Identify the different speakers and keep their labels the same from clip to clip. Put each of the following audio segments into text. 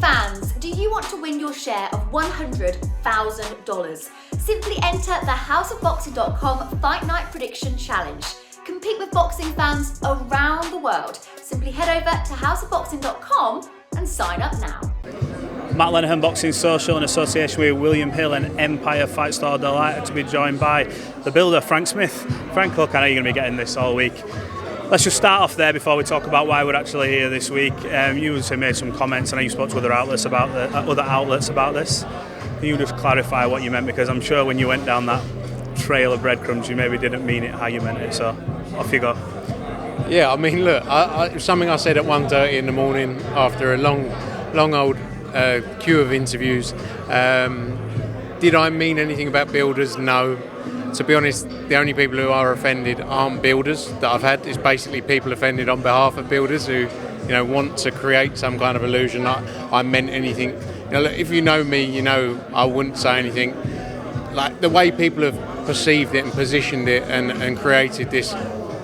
Speaker 1: fans, do you want to win your share of $100,000? Simply enter the houseofboxing.com Fight Night Prediction Challenge. Compete with boxing fans around the world. Simply head over to houseofboxing.com and sign up now.
Speaker 2: Matt Lenihan, Boxing Social, in association with William Hill and Empire Fight Store. Delighted to be joined by the builder, Frank Smith. Frank, look, I know you're going to be getting this all week. Let's just start off there before we talk about why we're actually here this week. You also made some comments, and you spoke to other outlets about this. Can you just clarify what you meant? Because I'm sure when you went down that trail of breadcrumbs, you maybe didn't mean it how you meant it. So off you go.
Speaker 3: Yeah, I mean, look, it was something I said at 1:30 in the morning after a long old queue of interviews. Did I mean anything about builders? No. To be honest, the only people who are offended aren't builders that I've had. It's basically people offended on behalf of builders who, want to create some kind of illusion that I meant anything. Look, if you know me, you know I wouldn't say anything. Like the way people have perceived it and positioned it and created this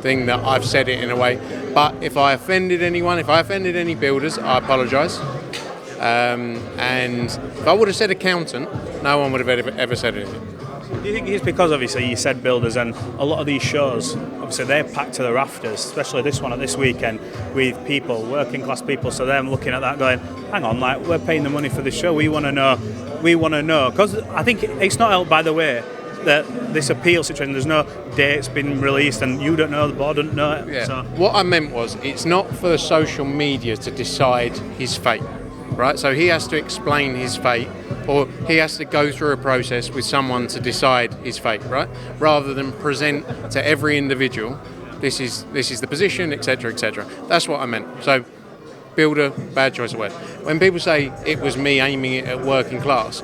Speaker 3: thing that I've said it in a way. But if I offended anyone, if I offended any builders, I apologise. And if I would have said accountant, no one would have ever said anything.
Speaker 2: Do you think it's because obviously you said builders, and a lot of these shows, obviously they're packed to the rafters, especially this one at this weekend with people, working class people, so they're looking at that going, hang on, like we're paying the money for this show, we want to know, because I think it's not helped by the way that this appeal situation, there's no dates been released and you don't know, the board doesn't know it.
Speaker 3: Yeah.
Speaker 2: So.
Speaker 3: What I meant was, it's not for social media to decide his fate, right? So he has to explain his fate, or he has to go through a process with someone to decide his fate, right? Rather than present to every individual, this is the position, etc., etc. That's what I meant. So, builder, bad choice of word. When people say it was me aiming it at working class,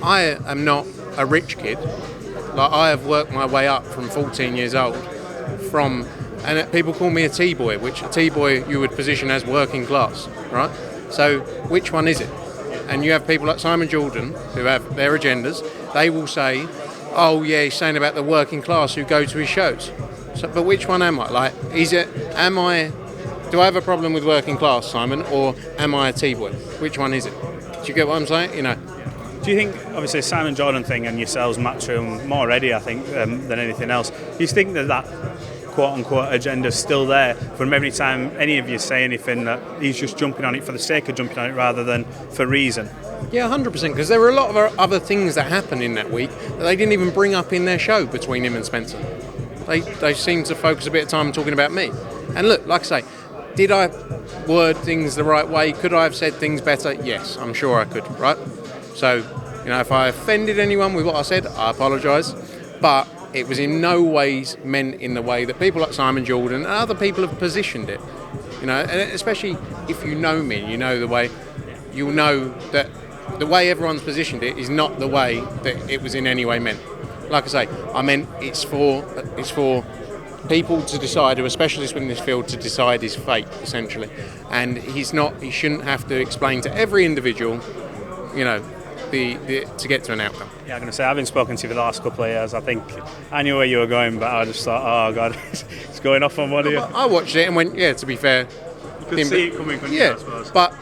Speaker 3: I am not a rich kid. Like, I have worked my way up from 14 years old, and people call me a T-boy, which a T-boy you would position as working class, right? So which one is it? And you have people like Simon Jordan who have their agendas. They will say, oh yeah, he's saying about the working class who go to his shows. So, but which one am I? Like, do I have a problem with working class, Simon, or am I a T-boy? Which one is it? Do you get what I'm saying?
Speaker 2: Do you think, obviously, Simon Jordan thing and yourselves, Matchroom, more ready, I think, than anything else? Do you think that quote-unquote agenda's still there from every time any of you say anything, that he's just jumping on it for the sake of jumping on it rather than for reason?
Speaker 3: Yeah, 100%, because there were a lot of other things that happened in that week that they didn't even bring up in their show between him and Spencer. They seemed to focus a bit of time talking about me. And look, like I say, did I word things the right way? Could I have said things better? Yes, I'm sure I could, right? So, if I offended anyone with what I said, I apologise. But it was in no ways meant in the way that people like Simon Jordan and other people have positioned it. And especially if you know me, you know the way, you'll know that the way everyone's positioned it is not the way that it was in any way meant. Like I say, I meant it's for people to decide, who are specialists in this field, to decide his fate, essentially. And he shouldn't have to explain to every individual, to get to an outcome.
Speaker 2: Yeah, I'm going to say, having spoken to you for the last couple of years, I think I knew where you were going, but I just thought, oh God, it's going off on one of you.
Speaker 3: I watched it and went, yeah, to be fair.
Speaker 2: You could see it coming, couldn't you, I suppose?
Speaker 3: But,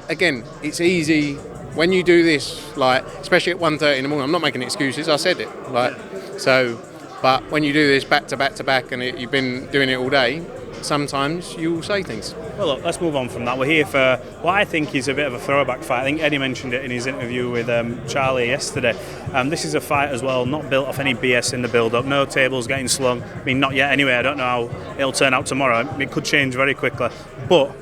Speaker 3: again, it's easy when you do this, especially at 1:30 in the morning. I'm not making excuses, I said it. But when you do this back to back to back and you've been doing it all day, sometimes you'll say things.
Speaker 2: Well, look, let's move on from that. We're here for what I think is a bit of a throwback fight. I think Eddie mentioned it in his interview with Charlie yesterday. This is a fight as well, not built off any BS in the build-up. No tables getting slung. I mean, not yet anyway. I don't know how it'll turn out tomorrow. It could change very quickly. But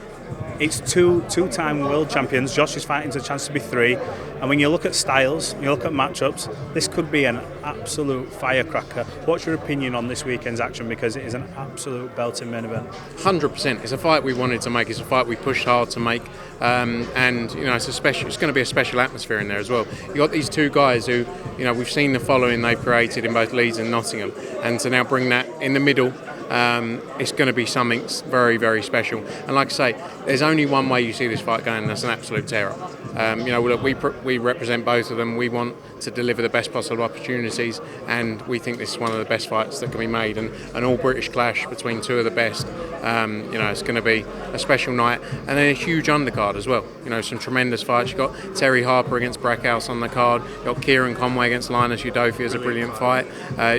Speaker 2: it's two-time world champions. Josh is fighting to a chance to be 3. And when you look at styles, you look at matchups, this could be an absolute firecracker. What's your opinion on this weekend's action? Because it is an absolute belting main event.
Speaker 3: 100%. It's a fight we wanted to make. It's a fight we pushed hard to make. And it's going to be a special atmosphere in there as well. You got these two guys who, we've seen the following they've created in both Leeds and Nottingham, and to now bring that in the middle it's going to be something very, very special. And like I say, there's only one way you see this fight going, and that's an absolute terror. Look, we represent both of them. We want to deliver the best possible opportunities, and we think this is one of the best fights that can be made. And an all-British clash between two of the best. It's going to be a special night, and then a huge undercard as well. Some tremendous fights. You've got Terry Harper against Brackhouse on the card. You've got Kieran Conway against Linus Udofi as a brilliant fight.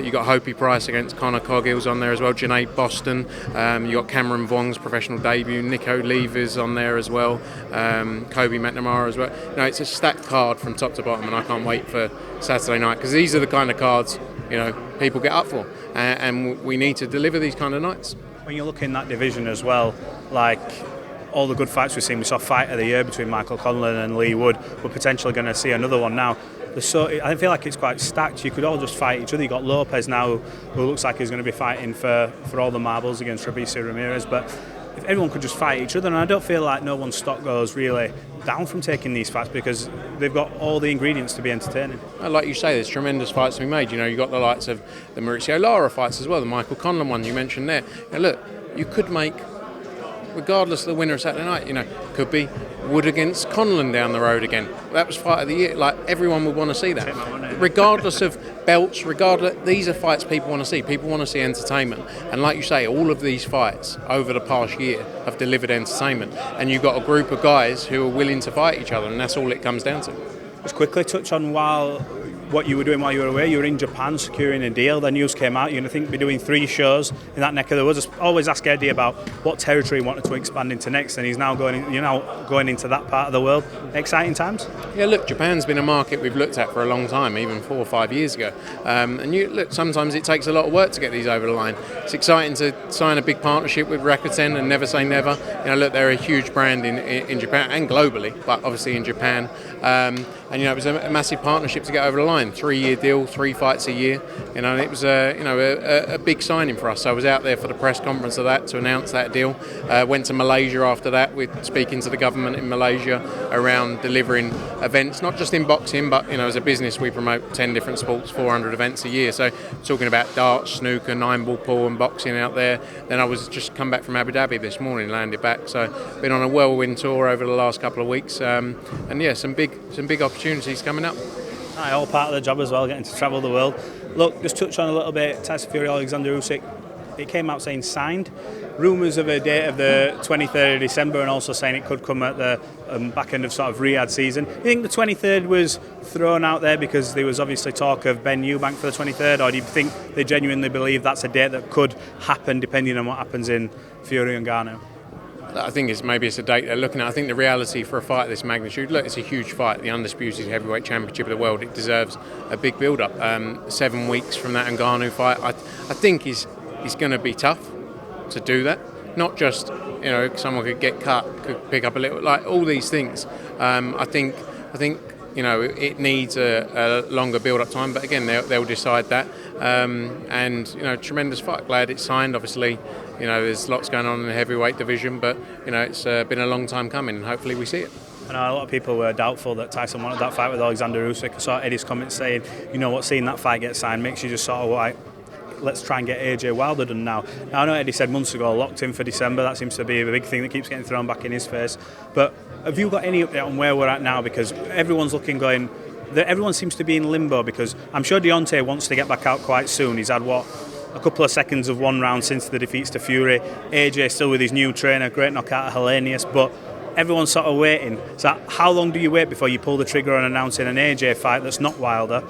Speaker 3: You've got Hopi Price against Conor Coggill's on there as well. Janae Boston. You've got Cameron Vong's professional debut. Nico Lever's on there as well. Kobe McNamara as well. It's a stacked card from top to bottom, and I can't wait for Saturday night, because these are the kind of cards people get up for, and we need to deliver these kind of nights.
Speaker 2: When you look in that division as well, like all the good fights we've seen, we saw Fight of the Year between Michael Conlan and Leigh Wood. We're potentially going to see another one now. I feel like it's quite stacked. You could all just fight each other. You've got Lopez now, who looks like he's going to be fighting for all the marbles against Fabricio Ramirez, but if everyone could just fight each other, and I don't feel like no one's stock goes really down from taking these fights, because they've got all the ingredients to be entertaining.
Speaker 3: Like you say, there's tremendous fights to be made. You've got the likes of the Mauricio Lara fights as well, the Michael Conlan one you mentioned there. Look, you could make, regardless of the winner of Saturday night, could be Wood against Conlan down the road again. That was Fight of the Year. Like, everyone would want to see that. Regardless of belts, these are fights people want to see. People want to see entertainment. And like you say, all of these fights over the past year have delivered entertainment. And you've got a group of guys who are willing to fight each other, and that's all it comes down to.
Speaker 2: Just quickly touch on what you were doing while you were away. You were in Japan securing a deal. The news came out. You're going to be doing 3 shows in that neck of the woods. I always ask Eddie about what territory he wanted to expand into next, and you're now going into that part of the world. Exciting times?
Speaker 3: Yeah, look, Japan's been a market we've looked at for a long time, even 4 or 5 years ago. Sometimes it takes a lot of work to get these over the line. It's exciting to sign a big partnership with Rakuten and Never Say Never. They're a huge brand in Japan and globally, but obviously in Japan. It was a massive partnership to get over the line. 3-year deal, 3 fights a year. It was a big signing for us. So I was out there for the press conference of that to announce that deal. Went to Malaysia after that, with speaking to the government in Malaysia around delivering events, not just in boxing, but as a business we promote 10 different sports, 400 events a year. So talking about darts, snooker, 9-ball pool, and boxing out there. Then I was just come back from Abu Dhabi this morning, landed back. So been on a whirlwind tour over the last couple of weeks, some big opportunities coming up.
Speaker 2: All part of the job as well, getting to travel the world. Look, just touch on a little bit, Tyson Fury, Oleksandr Usyk. It came out saying signed. Rumours of a date of the 23rd of December, and also saying it could come at the back end of sort of Riyadh season. You think the 23rd was thrown out there because there was obviously talk of Ben Eubank for the 23rd, or do you think they genuinely believe that's a date that could happen depending on what happens in Fury and Ngannou?
Speaker 3: I think it's a date they're looking at. I think the reality for a fight of this magnitude, look, it's a huge fight, the undisputed heavyweight championship of the world. It deserves a big build-up. 7 weeks from that Ngannou fight, I think is going to be tough to do that. Not just, someone could get cut, could pick up a little, like all these things. I think it needs a longer build-up time, but again, they'll decide that. Tremendous fight. Glad it's signed. Obviously, there's lots going on in the heavyweight division, but it's been a long time coming, and hopefully we see it.
Speaker 2: I know a lot of people were doubtful that Tyson wanted that fight with Oleksandr Usyk. I saw Eddie's comments saying, seeing that fight get signed makes you just sort of like, let's try and get AJ Wilder done now. I know Eddie said months ago, locked in for December. That seems to be a big thing that keeps getting thrown back in his face. But have you got any update on where we're at now? Because everyone's everyone seems to be in limbo, because I'm sure Deontay wants to get back out quite soon. He's had, a couple of seconds of one round since the defeats to Fury. AJ still with his new trainer, great knockout of Hellenius, but everyone's sort of waiting. So how long do you wait before you pull the trigger on announcing an AJ fight that's not Wilder?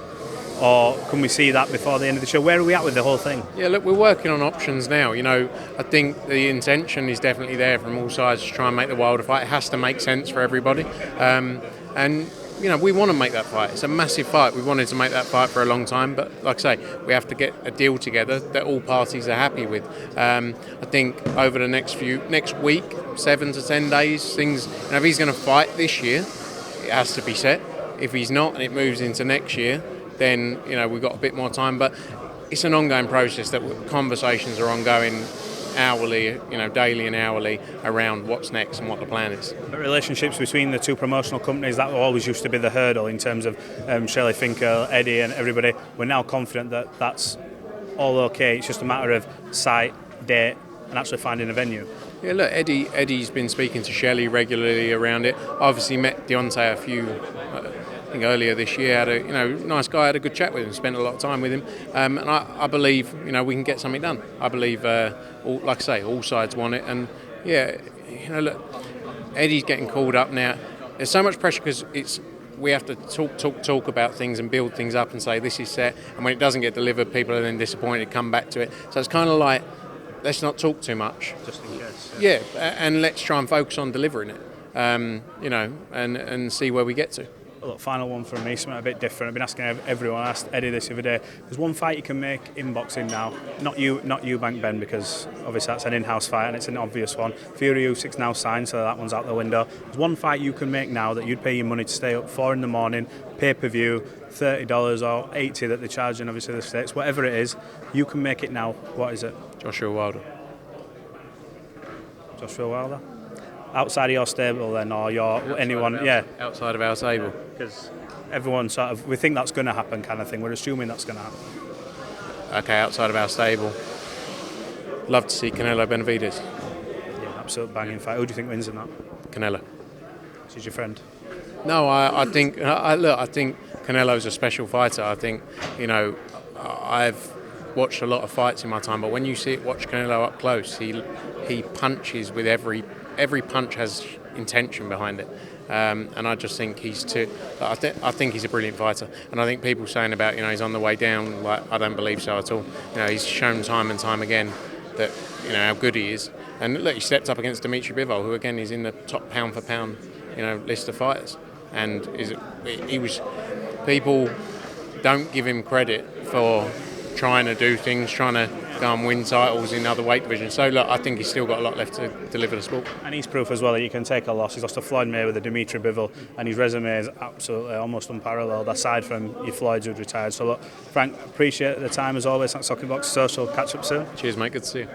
Speaker 2: Or can we see that before the end of the show? Where are we at with the whole thing? Yeah, look, we're working on options now. I think the intention is definitely there from all sides to try and make the Wilder fight. It has to make sense for everybody. We want to make that fight. It's a massive fight. We've wanted to make that fight for a long time, but like I say, we have to get a deal together that all parties are happy with. I think over the next week, 7 to 10 days, things. If he's going to fight this year, it has to be set. If he's not, and it moves into next year, then we've got a bit more time. But it's an ongoing process. That conversations are ongoing hourly, daily and hourly, around what's next and what the plan is. The relationships between the two promotional companies, that always used to be the hurdle in terms of Shelley Finkel, Eddie and everybody. We're now confident that that's all okay. It's just a matter of site date and actually finding a venue?
Speaker 3: Yeah, look, Eddie's been speaking to Shelley regularly around it. I obviously met Deontay I think earlier this year. Had a nice guy. Had a good chat with him. Spent a lot of time with him, and I believe we can get something done. I believe, like I say, all sides want it, and yeah, look, Eddie's getting called up now. There's so much pressure because we have to talk about things and build things up and say this is set, and when it doesn't get delivered, people are then disappointed, come back to it. So it's kind of like, let's not talk too much.
Speaker 2: Just in case.
Speaker 3: Yeah, and let's try and focus on delivering it, and see where we get to.
Speaker 2: Look, final one from me, something a bit different. I've been asking everyone. I asked Eddie this the other day. There's one fight you can make in boxing now. Not Eubank Ben, because obviously that's an in-house fight and it's an obvious one. Fury Usyk's now signed, so that one's out the window. There's one fight you can make now that you'd pay your money to stay up 4 in the morning, pay-per-view, $30 or $80 that they charge in obviously the States, whatever it is, you can make it now. What is it?
Speaker 3: Joshua Wilder.
Speaker 2: Joshua Wilder? Outside of your stable then, or
Speaker 3: outside of our stable,
Speaker 2: because everyone we think that's going to happen kind of thing. We're assuming that's going to happen.
Speaker 3: Okay, outside of our stable, love to see Canelo Benavidez.
Speaker 2: Yeah, absolute banging fight. Who do you think wins in that?
Speaker 3: Canelo.
Speaker 2: She's your friend.
Speaker 3: No, I think Canelo's a special fighter. I think I've watched a lot of fights in my time, but when you watch Canelo up close, he punches with every punch has intention behind it, and I just think he's I think he's a brilliant fighter, and I think people saying about he's on the way down, like, I don't believe so at all. He's shown time and time again that how good he is, and look, he stepped up against Dimitri Bivol, who again is in the top pound for pound list of fighters, and people don't give him credit for trying to do things, trying to go and win titles in other weight divisions. So look, I think he's still got a lot left to deliver the sport.
Speaker 2: And he's proof as well that you can take a loss. He's lost to Floyd Mayweather, Dimitri Bivol, and his resume is absolutely almost unparalleled, aside from your Floyds who'd retired. So look, Frank, appreciate the time as always. Thanks, Talking Box Social. Catch up soon.
Speaker 3: Cheers, mate. Good to see you.